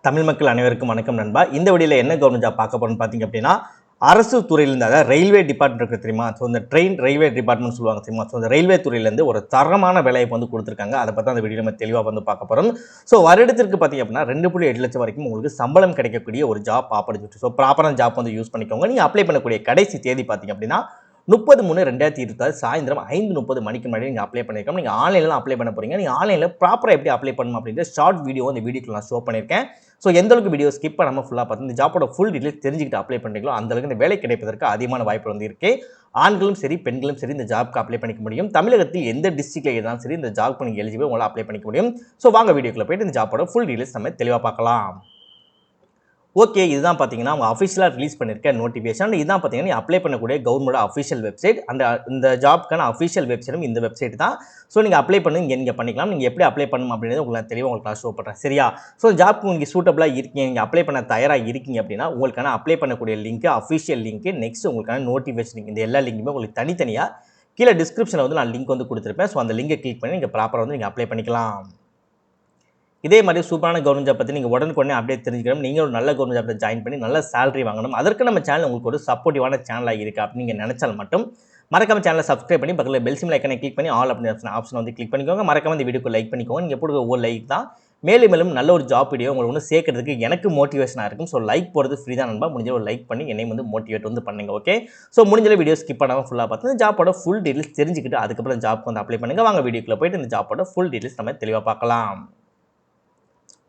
தமிழ் மக்கள் அனைவருக்கும் வணக்கம் நண்பா. இந்த வீடியோவில் என்ன கவர்மெண்ட் ஜாப் பார்க்க போகிறோம்னு பார்த்தீங்க அப்படின்னா, அரசு துறையிலேருந்து, அதாவது ரயில்வே டிபார்ட்மெண்ட் இருக்குது தெரியுமா? ஸோ இந்த ட்ரெயின் ரயில்வே டிபார்ட்மெண்ட் சொல்லுவாங்க தெரியுமா? ஸோ இந்த ரயில்வே துறையிலேருந்து ஒரு தரமான வேலைவாய்ப்பு வந்து கொடுத்துருக்காங்க. அதை பற்றி அந்த வீடியோ நம்ம தெளிவாக வந்து பார்க்க போகிறோம். ஸோ வருடத்திற்கு பார்த்தீங்க அப்படின்னா 2.8 லட்சம் வரைக்கும் உங்களுக்கு சம்பளம் கிடைக்கக்கூடிய ஒரு ஜாப் ஆப்பர்ச்சுனிட்டி. ஸோ ப்ராப்பரான ஜாப் வந்து யூஸ் பண்ணிக்கோங்க. நீங்கள் அப்ளை பண்ணக்கூடிய கடைசி தேதி பார்த்தீங்க அப்படின்னா 30/3/2026 சாயந்தரம் 5:30 மணிக்கு முன்னாடி நீங்கள் அப்ளை பண்ணியிருக்கோம். நீங்கள் ஆன்லைனில் அப்ளை பண்ண போகிறீங்க. நீங்கள் ஆன்லைனில் ப்ராப்பராக எப்படி அப்ளை பண்ணணும் அப்படின்ற ஷார்ட் வீடியோ இந்த வீடியோக்கு நான் ஷோ பண்ணியிருக்கேன். ஸோ எந்த அளவுக்கு வீடியோ ஸ்கிப் பண்ணாமல் ஃபுல்லாக பார்த்து இந்த ஜாப்போட ஃபுல் டீட்டெயில்ஸ் தெரிஞ்சுக்கிட்டு அப்ளை பண்ணுறீங்களோ அந்த அளவுக்கு இந்த வேலை கிடைப்பதற்கு அதிகமான வாய்ப்பு வந்து இருக்கு. ஆண்களும் சரி பெண்களும் சரி இந்த ஜாப்க்கு அப்ளை பண்ணிக்க முடியும். தமிழகத்தில் எந்த டிஸ்ட்ரிக்ட்ல இருந்தாலும் சரி இந்த ஜாப்க்கு நீங்கள் எலிஜிபிள் உங்களால் அப்ளை பண்ணிக்க முடியும். ஸோ வாங்க வீடியோக்குள்ள போயிட்டு இந்த ஜாப்போட ஃபுல் டீட்டெயில்ஸ் நம்ம தெளிவாக பார்க்கலாம். ஓகே, இதுதான் பார்த்தீங்கன்னா அவங்க அஃபிஷியலாக ரிலீஸ் பண்ணியிருக்க நோட்டிஃபிகேஷன். இதுதான் பார்த்தீங்கன்னா நீ அப்ளை பண்ணக்கூடிய கவர்மெண்ட் அஃபிஷியல் வெப்சைட். இந்த ஜாப்க்கான அஃபிஷியல் வெப்சைட்டும் இந்த வெப்சைட் தான். ஸோ நீங்கள் அப்ளை பண்ணி நீங்கள் பண்ணிக்கலாம். நீங்கள் எப்படி அப்ளை பண்ணணும் அப்படின்றது உங்களுக்கு தெளிவாக உங்களுக்கு நான் ஷோ பண்ணுறேன். சரியா? ஸோ ஜாப்க்கு நீங்கள் சூட்டபிளாக இருக்கீங்க, நீங்கள் அப்ளை பண்ண தயாராக இருக்கீங்க அப்படின்னா உங்களுக்கான அப்ளை பண்ணக்கூடிய லிங்க், அஃபிஷியல் லிங்க், நெக்ஸ்ட் உங்களுக்கான நோட்டிஃபிகேஷன் லிங்க், இந்த எல்லா லிங்க்குமே உங்களுக்கு தனித்தனியாக கீழே டிஸ்கிரிப்ஷனில் வந்து நான் லிங்க் வந்து கொடுத்துருப்பேன். ஸோ அந்த லிங்கை கிளிக் பண்ணி நீங்கள் ப்ராப்பராக வந்து நீங்கள் அப்ளை பண்ணிக்கலாம். இதே மாதிரி சூப்பரான கவர்மெண்ட் ஜாப் பற்றி நீங்கள் உடனுக்குடனே அப்டேட் தெரிஞ்சுக்கணும். நீங்கள் ஒரு நல்ல கவர்மெண்ட் ஜாப்பில் ஜாயின் பண்ணி நல்ல சேலரி வாங்கணும். அதற்கு நம்ம சேனல் உங்களுக்கு ஒரு சப்போர்ட்டிவான சேனலாக இருக்குது அப்படின்னு நீங்கள் நினச்சால் மட்டும் மறக்காம சேனலை சப்ஸ்கிரைப் பண்ணி பக்கத்தில் பெல் சிம்பிள் ஐக்கனை கிளிக் பண்ணி ஆல் அப்படின்னு ஆப்ஷன் வந்து கிளிக் பண்ணிக்கோங்க. மறக்காம இந்த வீடியோக்கு லைக் பண்ணிக்கோங்க. நீங்கள் போடுற ஒவ்வொரு லைக் தான் மேலும் மேலும் நல்ல ஒரு ஜாப் வீடியோ உங்களுக்கு வந்து சேர்க்கறதுக்கு எனக்கு மோட்டிவேஷனாக இருக்கும். ஸோ லைக் போகிறது ஃப்ரீ தான் நண்பா. முடிஞ்ச ஒரு லைக் பண்ணி என்னை வந்து மோட்டிவேட் வந்து பண்ணுங்க. ஓகே, ஸோ முடிஞ்ச வீடியோ ஸ்கிப் பண்ணாமல் ஃபுல்லாக பார்த்து இந்த ஜாப்போட ஃபுல் டீட்டெயில்ஸ் தெரிஞ்சுக்கிட்டு அதுக்கப்புறம் ஜாப் வந்து அப்ளை பண்ணுங்கள். வாங்க வீடியோக்குள்ள போயிட்டு இந்த ஜாப்போட ஃபுல் டீட்டெயில்ஸ் நம்ம தெளிவாக பார்க்கலாம்.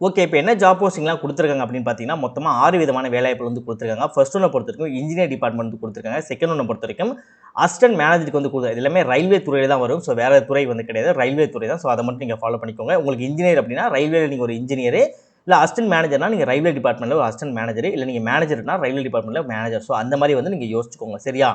ஓகே, இப்போ என்ன ஜாப் போஸ்டிங்லாம் கொடுத்துருக்காங்க அப்படின்னு பார்த்தீங்கன்னா மொத்தமாக 6 விதமான வேலைவாய்ப்பு வந்து கொடுத்துருக்காங்க. ஃபர்ஸ்ட் ஒன்று பொறுத்த வரைக்கும் இன்ஜினியர் டிபார்ட்மெண்ட் வந்து கொடுத்துருக்காங்க. செகண்ட் ஒன்று பொறுத்த வரைக்கும் அசிஸ்டன்ட் மேனேஜருக்கு வந்து கொடுத்துருக்காங்க. எல்லாமே ரயில்வே துறையில் தான் வரும். ஸோ வேறு துறை வந்து கிடையாது, ரயில்வே துறை தான். ஸோ அதை மட்டும் நீங்கள் ஃபாலோ பண்ணிக்கோங்க. உங்களுக்கு இன்ஜினியர் அப்படின்னா ரயில்வேல நீங்கள் ஒரு இன்ஜினியர், இல்லை அசிஸ்டன்ட் மேனேஜர்னா நீங்கள் ரயில்வே டிபார்ட்மெண்ட்டில் ஒரு அசிஸ்டன்ட் மேனேஜர், இல்லை நீங்கள் மேனேஜர்னா ரயில்வே டிபார்ட்மெண்ட்டில் மேனேஜர். ஸோ அந்த மாதிரி வந்து நீங்கள் யோசிச்சுக்கோங்க. சரியா?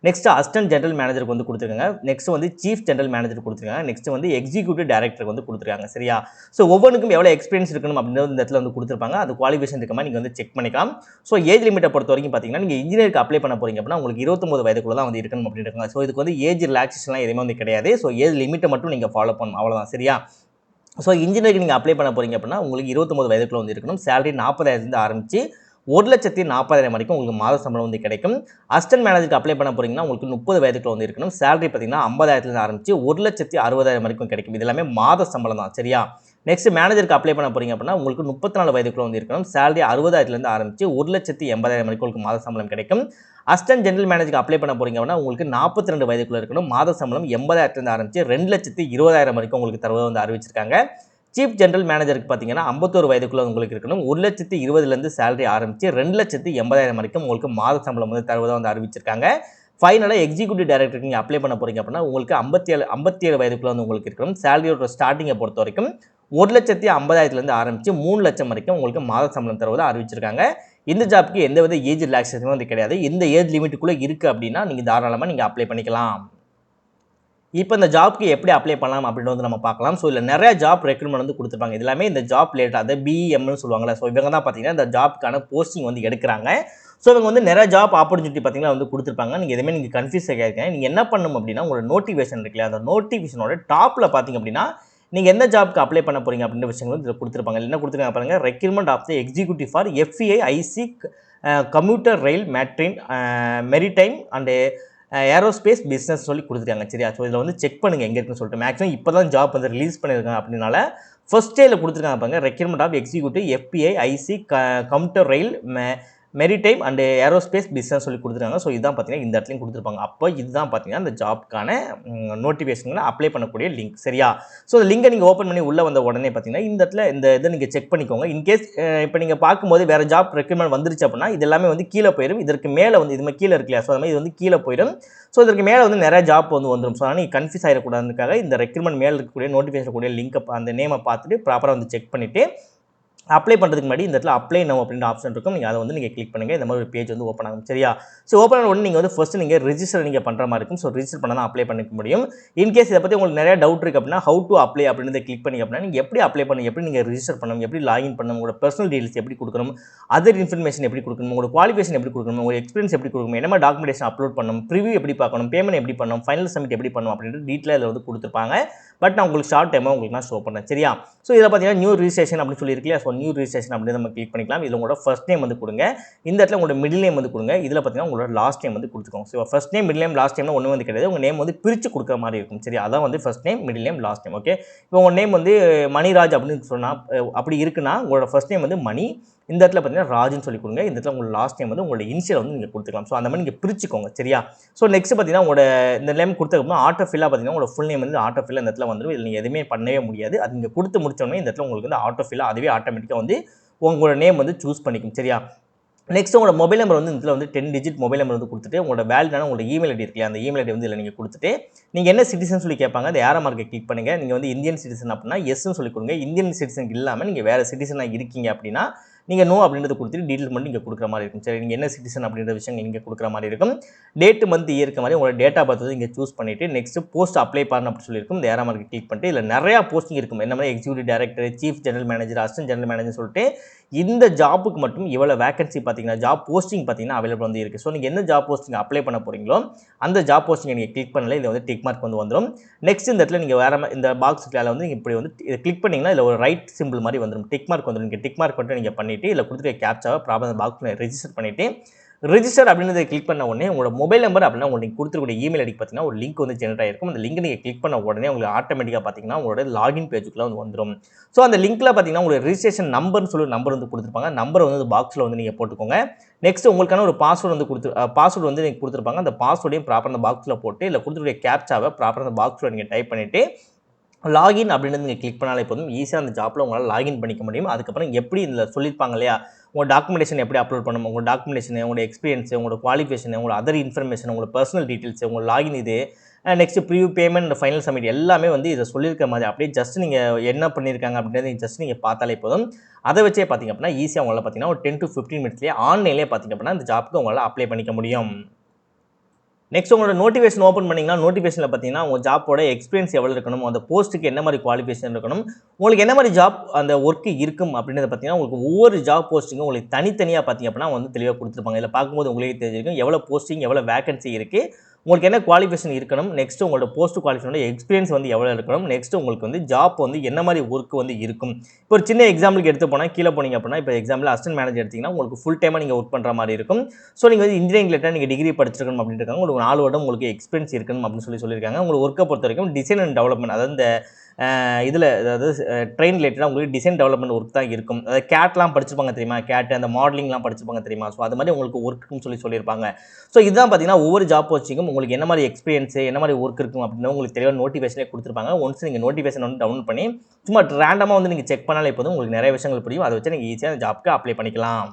நெக்ஸ்ட் அசிஸ்டன்ட் ஜெனரல் மேனேஜருக்கு வந்து கொடுத்துருக்காங்க. நெக்ஸ்ட் வந்து சீஃப் ஜெனரல் மேனேஜர் கொடுத்துருக்காங்க. நெக்ஸ்ட் வந்து எக்ஸிக்யூட்டிவ் டைரக்டருக்கு வந்து கொடுத்துருக்காங்க. சரியா? ஸோ ஒவ்வொன்றுக்கும் எவ்வளோ எக்ஸ்பீரியன்ஸ் இருக்கணும் அப்படின்றது இந்த இடத்துல வந்து கொடுத்துருப்பாங்க. அது குவாலிஃபிகேஷன் இருக்க மாதிரி நீங்கள் வந்து செக் பண்ணிக்கலாம். ஸோ ஏஜ் லிமிட்டை பொறுத்த வரைக்கும் பார்த்தீங்கன்னா நீங்கள் இன்ஜினியருக்கு அப்ளை பண்ண போறீங்க அப்படின்னா உங்களுக்கு 29 வயதுக்குள்ள தான் வந்து இருக்கணும் அப்படின்னு இருக்காங்க. ஸோ இதுக்கு வந்து ஏஜ் ரிலாக்ஸேஷன்லாம் எதுவுமே வந்து கிடையாது. ஸோ ஏஜ் லிமிட்டை மட்டும் நீங்கள் ஃபாலோ பண்ணணும், அவ்வளோதான். சரியா? ஸோ இன்ஜினியருக்கு நீங்கள் அப்ளை பண்ண போறீங்க அப்படின்னா உங்களுக்கு 29 வயதுக்குள்ள வந்து இருக்கணும். சேலரி 40,000 ஆரம்பிச்சு 1,40,000 வரைக்கும் உங்களுக்கு மாத சம்பளம் வந்து கிடைக்கும். அசிஸ்டன்ட் மேனேஜருக்கு அப்ளை பண்ண போறீங்கன்னா உங்களுக்கு 30 வயதுக்குள்ள வந்து இருக்கணும். சேலரி பார்த்தீங்கன்னா 50,000 ஆரம்பிச்சு 1,60,000 வரைக்கும் கிடைக்கும். இது எல்லாமே மாத சம்பளம் தான். சரியா? நெக்ஸ்ட் மேனேஜருக்கு அப்ளை பண்ண போறீங்க அப்படின்னா உங்களுக்கு 34 வயதுக்குள்ள வந்து இருக்கணும். சேலரி 60,000 ஆரம்பிச்சு 1,80,000 வரைக்கும் உங்களுக்கு மாத சம்பளம் கிடைக்கும். அசிஸ்டன்ட் ஜெனரல் மேனேஜருக்கு அப்ளை பண்ண போறீங்க அப்படின்னா உங்களுக்கு 42 வயதுக்குள்ள இருக்கணும். மாத சம்பளம் 80,000 ஆரம்பிச்சு 2,20,000 வரைக்கும் உங்களுக்கு தருவதை வந்து அறிவிச்சிருக்காங்க. சீஃப் ஜெனரல் மேனேஜருக்கு பார்த்தீங்கன்னா 51 வயதுக்குள்ள உங்களுக்கு இருக்கணும். 1,20,000 சேலரி ஆரம்பிச்சு 2,80,000 வரைக்கும் உங்களுக்கு மாத சம்பளம் வந்து தருவதாக வந்து அறிவிச்சிருக்காங்க. ஃபைனலாக எக்ஸிக்யூட்டிவ் டைரக்டருக்கு நீங்கள் அப்ளை பண்ண போறீங்க அப்படின்னா உங்களுக்கு 57 வயதுக்குள்ள வந்து உங்களுக்கு இருக்கணும். சேலரியோட ஸ்டார்டிங்கை பொறுத்த வரைக்கும் 1,50,000 ஆரம்பிச்சு 3 லட்சம் வரைக்கும் உங்களுக்கு மாத சம்பளம் தருவதாக அறிவிச்சிருக்காங்க. இந்த ஜாப்க்கு எந்தவித ஏஜ் ரிலாக்ஸேஷனும் வந்து கிடையாது. இந்த ஏஜ் லிமிட்டுக்குள்ளே இருக்குது அப்படின்னா நீங்கள் தாராளமாக நீங்கள் அப்ளை பண்ணிக்கலாம். இப்போ இந்த ஜாப்க்கு எப்படி அப்ளை பண்ணலாம் அப்படின்னு வந்து நம்ம பார்க்கலாம். ஸோ இதில் நிறைய ஜாப் ரெக்ரூட்மெண்ட் வந்து கொடுத்துருப்பாங்க. இது எல்லாமே இந்த ஜாப் ரிலேட்டட், அதை பிஇஎம்னு சொல்லுவாங்கல்ல. ஸோ இவங்க தான் பார்த்தீங்கன்னா இந்த ஜாப்க்கான போஸ்டிங் வந்து எடுக்கிறாங்க. ஸோ இவங்க வந்து நிறைய ஜாப் ஆப்பர்ச்சுனிட்டி பார்த்தீங்கன்னா வந்து கொடுத்துருப்பாங்க. நீங்கள் எதுவுமே நீங்கள் கன்ஃபியூஸ் ஆகிருக்கீங்க. நீங்கள் என்ன பண்ணணும் அப்படின்னா உங்களோட நோட்டிஃபிகேஷன் இருக்குல்ல, அந்த நோட்டிஃபிகேஷனோட டாப்பில் பார்த்தீங்க அப்படின்னா நீங்கள் எந்த ஜாப்க்கு அப்ளை பண்ண போறீங்க அப்படின்ற விஷயங்கள் வந்து இதில் கொடுத்துருப்பாங்க. என்ன கொடுத்துருக்காங்க பாருங்க, recruitment of the executive for FEI IC computer rail metro maritime and aerospace business சொல்லி கொடுத்துருக்காங்க. சரியா? ஸோ இதில் வந்து செக் பண்ணுங்கள் எங்கே இருக்குன்னு சொல்லிட்டு. மேக்ஸிமம் இப்போ தான் ஜாப் வந்து ரிலீஸ் பண்ணியிருக்காங்க அப்படின்னால ஃபர்ஸ்ட் டேயில் கொடுத்துருக்காங்க பாருங்க, recruitment of executive EFI IC computer rail maritime and aerospace business சொல்லி கொடுத்துருக்காங்க. ஸோ இதுதான் பார்த்தீங்கன்னா இந்த இடத்துலையும் கொடுத்துருப்பாங்க. அப்போ இதுதான் பார்த்தீங்கன்னா இந்த ஜாப்க்கான நோட்டிஃபிகேஷனில் அப்ளை பண்ணக்கூடிய லிங்க். சரியா? ஸோ இந்த லிங்கை நீங்கள் ஓப்பன் பண்ணி உள்ளே வந்த உடனே பார்த்தீங்கன்னா இந்த இடத்துல இந்த இதை நீங்கள் செக் பண்ணிக்கோங்க. இன்கேஸ் இப்போ நீங்கள் பார்க்கும்போது வேறு ஜாப் ரெக்ரூட்மெண்ட் வந்துருச்சு அப்படின்னா இது எல்லாமே வந்து கீழே போயிடும். இதற்கு மேலே வந்து இதுமாதிரி கீழே இருக்கு இல்லையா? ஸோ அது மாதிரி இது வந்து கீழே போயிடும். ஸோ இதற்கு மேலே வந்து நிறைய ஜாப் வந்து வந்துடும். ஸோ அதனால் நீங்கள் கன்ஃபியூஸ் ஆகிடக்கூடாதுக்காக இந்த ரெக்ரூட்மெண்ட் மேலே இருக்கக்கூடிய நோட்டிஃபிகேஷன் கூடிய லிங்கை அந்த நேமை பார்த்துட்டு ப்ராப்பராக வந்து செக் பண்ணிவிட்டு அப்ளை பண்ணுறதுக்கு முன்னாடி இந்த இடத்துல அப்ளை நவ் அப்படின்ற ஆப்ஷன் இருக்கும். நீங்கள் அதை வந்து நீங்கள் கிளிக் பண்ணுங்கள். இந்த மாதிரி ஒரு பேஜ் வந்து ஓப்பன் ஆகும். சரியா? ஸோ ஓப்பன் ஆன உடனே நீங்கள் வந்து ஃபர்ஸ்ட் நீங்கள் ரிஜிஸ்டர் நீங்கள் பண்ணுற மாதிரி இருக்கும். ஸோ ரிஜிஸ்டர் பண்ணால் தான் அப்ளை பண்ணிக்க முடியும். இன்கேஸ் இதை பற்றி உங்களுக்கு நிறைய டவுட் இருக்குது அப்படின்னா ஹவு டு அப்ளை அப்படின்றத கிளிக் பண்ணி அப்படின்னா நீங்கள் எப்படி அப்ளை பண்ணணும், எப்படி நீங்கள் ரிஜிஸ்டர் பண்ணணும், எப்படி லாகின் பண்ணணும், உங்களோட பர்சனல் டீடைல்ஸ் எப்படி கொடுக்கணும், அதர் இன்ஃபர்மேஷன் எப்படி கொடுக்கணும், உங்களோட குவாலிஃபிகேஷன் எப்படி கொடுக்கணும், உங்களோட எக்ஸ்பீரியன்ஸ் எப்படி கொடுக்கணும், என்ன மாதிரி டாக்குமெண்டேஷன் அப்லோட் பண்ணணும், ப்ரிவியூ எப்படி பார்க்கணும், பேமெண்ட் எப்படி பண்ணணும், ஃபைனல் சப்மிட் எப்படி பண்ணணும் அப்படின்ட்டு டீட்டெயிலாக இதில் வந்து கொடுத்துருப்பாங்க. பட் நான் உங்களுக்கு ஷார்ட் டைமாக உங்களுக்கு நான் ஷோ பண்ணேன் சரியா. ஸோ இதில் பார்த்தீங்கன்னா நியூ ரிஜிஸ்ட்ரேஷன் அப்படின்னு சொல்லி இருக்கு. ஸோ நியூ ரிஜிஸ்ட்ரேஷன் அப்படின்னு நம்ம கிளிக் பண்ணிக்கலாம். இதில் உங்களோட ஃபர்ஸ்ட் நேம் வந்து கொடுங்க. இந்த இடத்துல உங்களோட மிடில் நேம் வந்து கொடுங்க. இதில் பார்த்தீங்கன்னா உங்களோட லாஸ்ட் நேம் வந்து கொடுத்துக்கோங்க. So first name middle name last name ஒன்றும் வந்து கிடையாது. உங்கள் நேம் வந்து பிரித்து கொடுக்குற மாதிரி இருக்கும் சரி. அதான் வந்து first name middle name last name okay. இப்போ உங்கள் நேம் வந்து மணிராஜ் அப்படின்னு சொன்னால் அப்படி இருக்குன்னா உங்களோட ஃபர்ஸ்ட் நேம் வந்து மணி, இந்த இடத்துல பார்த்தீங்கன்னா ராஜுன்னு சொல்லி கொடுங்க. இந்த இடத்துல உங்களோட லாஸ்ட் நேம் வந்து உங்களோட இனிஷியல் வந்து நீங்கள் கொடுத்துக்கலாம். ஸோ அந்த மாதிரி நீங்கள் பிரிச்சுக்கோங்க சரியா. ஸோ நெக்ஸ்ட் பார்த்தீங்கன்னா உங்களோட இந்த நேம் கொடுத்ததுக்கப்புறம் ஆட்டோ ஃபில்லாக பார்த்தீங்கன்னா உங்களோட ஃபுல் நேம் வந்து ஆட்டோ ஃபில் இந்த இடத்துல வந்துடும். இதில் நீங்கள் எதுவுமே பண்ணவே முடியாது. அது நீங்கள் கொடுத்து முடிச்சோடனே இந்த இடத்துல உங்களுக்கு வந்து ஆட்டோ ஃபில்லாக அதுவே ஆட்டோமேட்டிக்காக வந்து உங்களோட நேம் வந்து சூஸ் பண்ணிக்கும் சரியா. நெக்ஸ்ட் உங்களோட மொபைல் நம்பர் வந்து இதில் வந்து 10 டிஜிட் மொபைல் நம்பர் வந்து கொடுத்துட்டு உங்களோட வேலிடான உங்களோட இமெயில் ஐடி இருக்கு அந்த இமெயில் ஐடி வந்து இதில் நீங்கள் கொடுத்துட்டு நீங்கள் என்ன சிட்டிசன் சொல்லி கேட்பாங்க அந்த ஏரோ மார்க்கை கிளிக் பண்ணுங்கள். நீங்கள் வந்து இந்தியன் சிட்டிசன் அப்படின்னா எஸ்ன்னு சொல்லி கொடுங்க. இந்தியன் சிட்டிசன் இல்லாமல் நீங்கள் வேறு சிட்டிசனாக இருக்கீங்க அப்படின்னா நீங்கள் நோ அப்படின்றத கொடுத்துட்டு டீட்டெயில் மட்டும் நீங்கள் கொடுக்குற மாதிரி இருக்கும் சரி. நீங்கள் என்ன சிட்டிசன் அப்படின்ற விஷயம் நீங்கள் கொடுக்குற மாதிரி இருக்கும். டேட்டு மந்த் இயர்க்க மாதிரி உங்களோட டேட் ஆஃப் பர்த் வந்து நீங்கள் சூஸ் பண்ணிவிட்டு நெக்ஸ்ட் போஸ்ட் அப்ளை பண்ணணும் அப்படி சொல்லியிருக்கும். இந்த ஏரோ மார்க்கை கிளிக் பண்ணிட்டு இதில் நிறையா போஸ்டிங் இருக்கும். என்ன மாதிரி executive director, chief general manager, assistant general manager சொல்லிட்டு இந்த ஜாப்புக்கு மட்டும் இவ்வளோ வேகன்சி பார்த்தீங்கன்னா ஜாப் போஸ்டிங் பார்த்தீங்கன்னா அவைலபிள் வந்து இருக்குது. ஸோ நீங்கள் என்ன ஜாப் போஸ்டிங் அப்ளை பண்ண போகிறீங்களோ அந்த ஜாப் போஸ்டிங் நீங்கள் கிளிக் பண்ணல இது வந்து டிக் மார்க் வந்து வந்துடும். நெக்ஸ்ட் இந்த இடத்துல நீங்கள் வேறு இந்த பாக்ஸுக்கு வந்து இப்படி வந்து இதை கிளிக் பண்ணிங்கன்னா இதில் ஒரு ரைட் சிம்பிள் மாதிரி வந்துடும். டிக் மார்க் வந்துடும். நீங்கள் டிக் மார்க் மட்டும் நீங்கள் பண்ணிவிட்டு இதில் கொடுத்துட்டு கேப்சாவை ப்ராப்ளம் பாக்ஸில் ரெஜிஸ்டர் பண்ணிவிட்டு ரிஜிஸ்டர் அப்படின்றத கிளிக் பண்ண உடனே உங்களோட மொபைல் நம்பர் அப்படின்னா உங்களுக்கு கொடுத்துருக்கூடிய இமெயில் ஐடிக்கு பார்த்தீங்கன்னா ஒரு லிங்க் வந்து ஜெனரேட் ஆகிருக்கும். அந்த லிங்க் நீங்கள் கிளிக் பண்ண உடனே உங்களுக்கு ஆட்டோமேட்டிக்காக பார்த்தீங்கன்னா உங்களோட லாகின் பேஜுக்குள்ள வந்து வந்துடும். ஸோ அந்த லிங்க்கில் பார்த்தீங்கன்னா உங்களுக்கு ரிஜிஸ்ட்ரேஷன் நம்பர்னு சொல்லி நம்பர் வந்து கொடுத்துருப்பாங்க. நம்பர் வந்து பாக்ஸில் வந்து நீங்கள் போட்டுக்கோங்க. நெக்ஸ்ட் உங்களுக்கான ஒரு பாஸ்வேர்டு வந்து பாஸ்வேர்டு வந்து நீங்கள் கொடுத்துருப்பாங்க. அந்த பாஸ்வேர்டையும் ப்ராப்பர் அந்த பாக்ஸில் போட்டு இல்லை கொடுத்துருக்கூடிய கேப்சாவை ப்ராப்பர் அந்த பாக்ஸில் நீங்கள் டைப் பண்ணிவிட்டு லாகின் அப்படின்றது நீங்கள் கிளிக் பண்ணாலே போதும் ஈஸியாக அந்த ஜாப்பில் உங்களால் லாகின் பண்ணிக்க முடியும். அதுக்கப்புறம் எப்படி இதில் சொல்லியிருப்பாங்க இல்லையா உங்கள் டாக்குமெண்டேஷன் எப்படி அப்லோட் பண்ணணும், உங்கள் டாக்குமெண்டேஷன், உங்களோட எக்ஸ்பீரியன்ஸ், உங்களோட குவாலிஃபிகேஷன், உங்களோட அதர் இன்ஃபர்மேஷன், உங்களோட பர்சனல் டீட்டெயில்ஸ், உங்கள் லாகின் இது next preview payment final submit எல்லாமே வந்து இதை சொல்லியிருக்க மாதிரி அப்படியே ஜஸ்ட் நீங்கள் என்ன பண்ணியிருக்காங்க அப்படின்றத ஜஸ்ட் நீங்கள் பார்த்தாலே போதும். அதை வச்சே பார்த்தீங்க அப்படின்னா ஈஸியாக உங்களால் பார்த்தீங்கன்னா ஒரு 10 to 15 மினிட்ஸ்லேயே ஆன்லைன்லேயே பார்த்தீங்க அப்படின்னா இந்த ஜாப்புக்கு உங்களால் அப்ளை பண்ணிக்க முடியும். நெக்ஸ்ட் உங்களோட நோட்டிஃபிகேஷன் ஓப்பன் பண்ணிங்கன்னா நோட்டிஃபிகேஷனில் பார்த்தீங்கன்னா உங்கள் ஜாப்போட எக்ஸ்பீரியன்ஸ் எவ்வளோ இருக்கணும், அந்த போஸ்ட்டுக்கு என்ன மாதிரி குவாலிஃபிகேஷன் இருக்கணும், உங்களுக்கு என்ன மாதிரி ஜாப் அந்த ஒர்க்கு இருக்கும் அப்படின்றத பார்த்தீங்கன்னா உங்களுக்கு ஒவ்வொரு ஜாப் போஸ்டிங்கும் உங்களுக்கு தனித்தனியாக பார்த்தீங்க அப்படின்னா வந்து தெளிவாக கொடுத்துருப்பாங்க. இதில் பார்க்கும்போது உங்களுக்கு தெரிஞ்சிருக்கும் எவ்வளோ போஸ்டிங் எவ்வளோ வேகன்சி இருக்குது, உங்களுக்கு என்ன குவாலிஃபிகேஷன் இருக்கணும், நெக்ஸ்ட் உங்களோட போஸ்ட் குவாலிஃபிகேஷனோட எக்ஸ்பீரியன்ஸ் வந்து எவ்வளோ இருக்கணும், நெக்ஸ்ட் உங்களுக்கு வந்து ஜாப் வந்து என்ன மாதிரி ஒர்க் வந்து இருக்கும். இப்போ ஒரு சின்ன எக்ஸாம்பிளுக்கு எடுத்து போனால் கீழே போனீங்க அப்படின்னா இப்போ எக்ஸாம்பிள் அசிஸ்டன்ட் மேனேஜர் எடுத்திங்கன்னா உங்களுக்கு ஃபுல் டைமாக நீங்கள் ஒர்க் பண்ணுற மாதிரி இருக்கும். ஸோ நீங்கள் வந்து இன்ஜினியரிங் ரிலேட்டட் நீங்கள் டிகிரி படிச்சிருக்கணும் அப்படின்னு இருக்காங்க. உங்களுக்கு 4 வருடம் உங்களுக்கு எக்ஸ்பீரியன்ஸ் இருக்கணும் அப்படின்னு சொல்லியிருக்காங்க. உங்களுக்கு ஒர்க்கை பொறுத்த வரைக்கும் டிசைன் அண்ட் டெவலப்மெண்ட் அதாவது இந்த இதில் அதாவது ட்ரெயின் ரிலேட்டடாக உங்களுக்கு டிசைன் டெவலப்மெண்ட் ஒர்க் தான் இருக்கும். அதாவது கேட்லாம் படிச்சிருப்பாங்க தெரியுமா, கேட் அந்த மாடலிங்லாம் படிச்சிருப்பாங்க தெரியுமா. ஸோ அது மாதிரி உங்களுக்கு ஒர்க்குன்னு சொல்லியிருப்பாங்க. ஸோ இதுதான் பார்த்தீங்கன்னா ஒவ்வொரு ஜாப் போஸ்டிங்கும் உங்களுக்கு என்ன மாதிரி எக்ஸ்பீரியன்ஸ் என்ன மாதிரி ஒர்க் இருக்கும் அப்படின்னு உங்களுக்கு தெளிவாக நோட்டிஃபிகேஷனே கொடுத்துருப்பாங்க. ஒன்ஸ் நீங்கள் நோட்டிஃபிகேஷன் வந்து டவுன்லோட் பண்ணி சும்மா ரேண்டமாக வந்து நீங்கள் செக் பண்ணாலே போதும் உங்களுக்கு நிறைய விஷயங்கள் புரியும். அதை வச்சு நீங்கள் ஈஸியாக அந்த ஜாப்க்கு அப்ளை பண்ணிக்கலாம்.